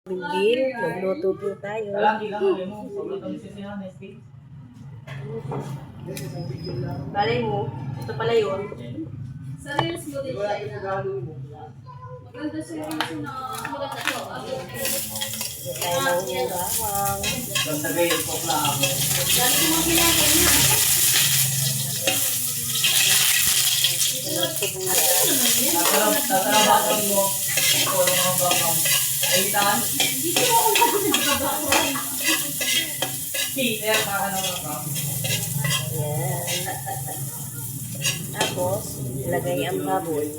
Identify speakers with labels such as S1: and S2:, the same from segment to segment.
S1: Bill, magluto po tayo. Balay mo, ito pala yun.
S2: Sa reels mo din siya. Maganda siya yung maganda siya.
S1: Tayo ng bawang.
S3: Sabi yung pokla ako.
S2: Dali mo pinagin niya.
S3: Tatarabakan mo. Ito lang ang bakang. Aitan.
S2: Dito ako nagbabawan.
S3: Peter, ano ka?
S1: Ayan. Tapos, lagay ang baboy.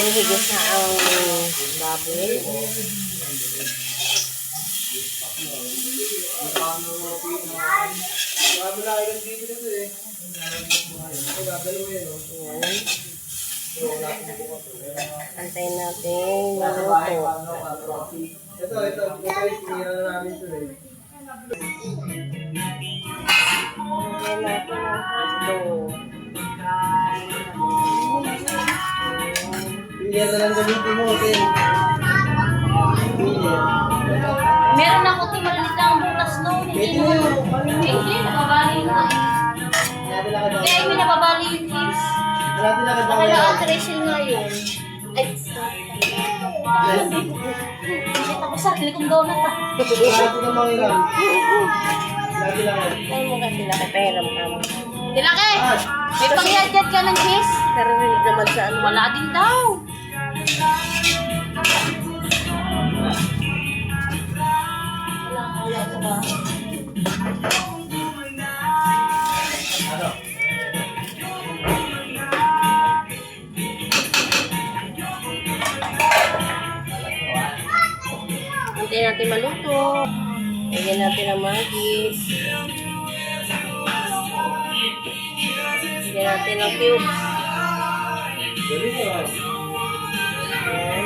S1: Higit na ang baboy. Ayan. Antayin natin maluto.
S3: Ito, pinira na namin ito eh.
S1: Antayin natin ang hotdog.
S3: Pinira na lang gamitin mo, okay?
S2: Meron ako ito maliit lang ang bukas noon.
S3: Pwede na yun.
S2: Hindi, nababali na. Kaya hindi nababali yung kiss.
S3: Malati na
S2: Baka na Ate Rachel ngayon. Ay, nakita ko sarili kong donut ah.
S3: Malati na mga ilan. Malati lang.
S1: Ay mo kasi nakaperam kami.
S2: Dilaki! May pangyayad ka ng kiss?
S1: Pero hindi naman sa ano.
S2: Wala din daw. Wala ka ba?
S3: Ano?
S1: Hintayin natin maluto. Lagyan natin ang magis. Lagyan natin ang cubes.
S3: Dali mo.
S1: Ayan.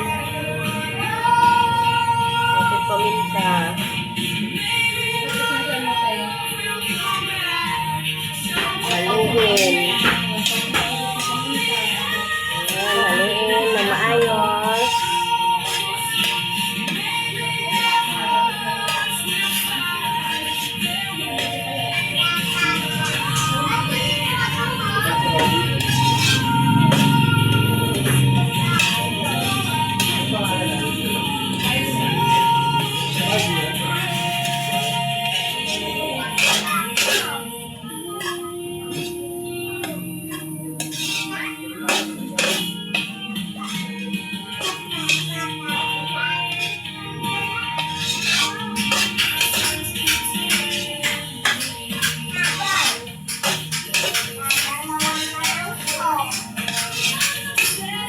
S1: Natin paminta. Haluin. Ayan, haluin na maayos.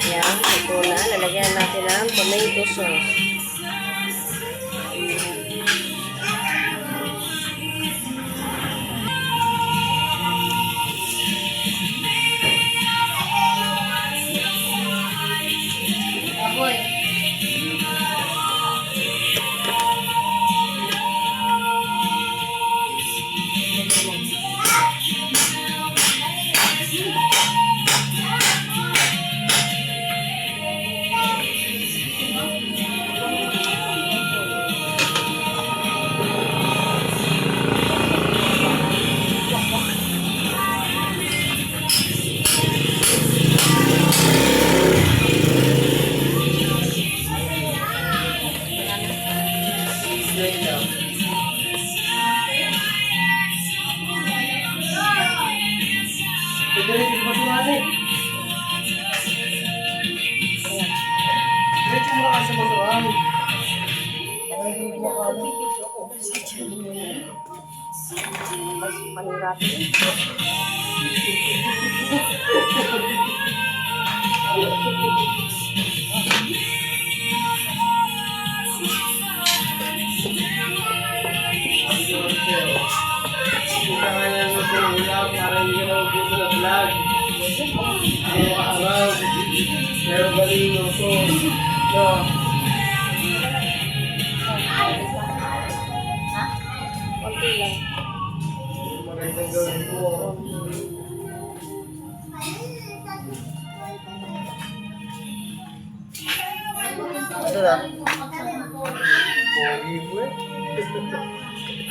S1: Ayan, ito na. Lalagyan natin ang tomato sauce.
S2: Aboy.
S3: Pwede rin ito masulali. Diretso mo lang sa masulali.
S1: Mas paniratin.
S3: Kita nga lang sa ulam, parang hindi na upo sa vlog. Araw-araw. Pero balino to. No.
S1: Konti lang.
S3: Magandang gawin mo. Ano na? Pogi mo eh.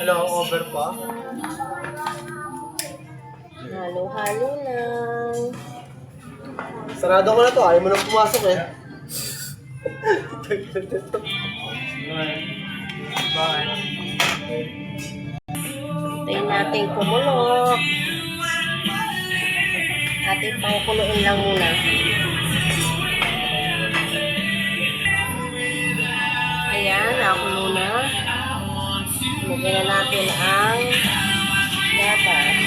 S3: Ano, over pa?
S1: Halo-halo lang.
S3: Sarado ko na to, ayaw mo nang pumasok eh. Bakit?
S1: Hintayin natin kumulo. Ating pangkuluin lang muna. Ayan, nakulo na. Lagyan na natin ang gatas.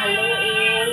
S1: Haluin.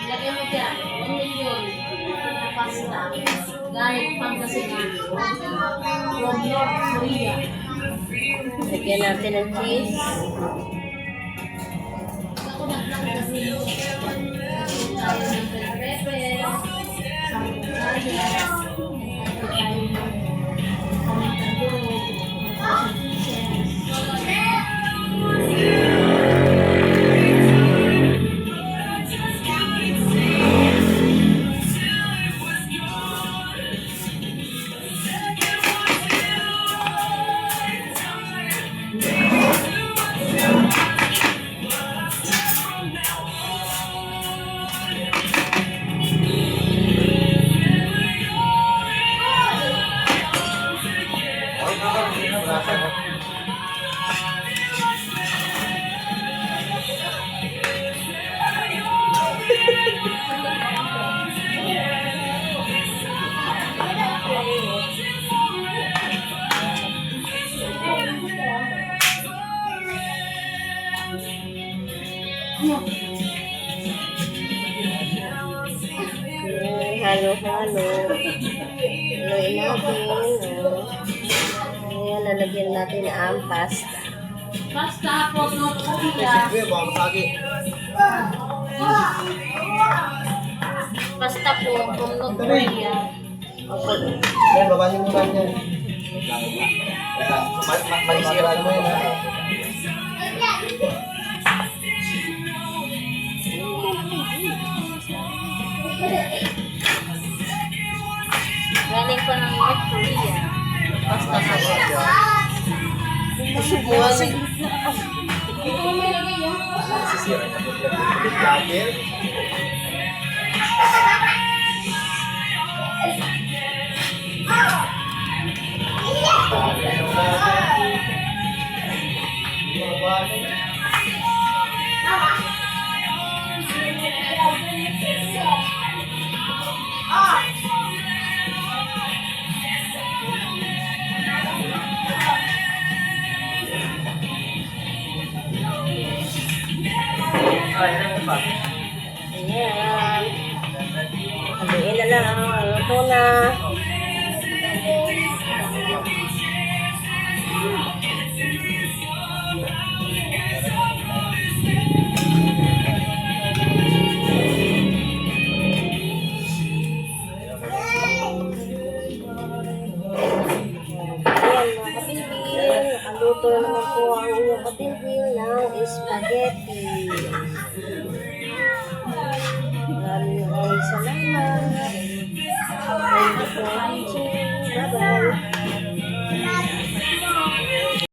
S2: Lagyan mo dyan, 1 million na pasta. Dahil Pangasinan. From North Korea.
S1: Lagyan natin ng cheese.
S2: Ako na lang kasi tayo ng bell pepper, sambucadas, tayo ng
S1: Halo-halo. Haluin natin. Ayan, lalagyan natin ang pasta.
S2: pasta from North Korea.
S3: Sige, baka masagi.
S2: Pasta po from North Korea.
S3: Yan, baba niyo muna yan. Manisira mo yun ha.
S2: Galing pa ng North Korea. Pasta sa Ito mo may lagay yun.
S3: Sisira na po. Vlogger.
S1: Ayan. Haluin na lang. Ito na. Luluto na naman po ang inyong katinhin ng spaghetti.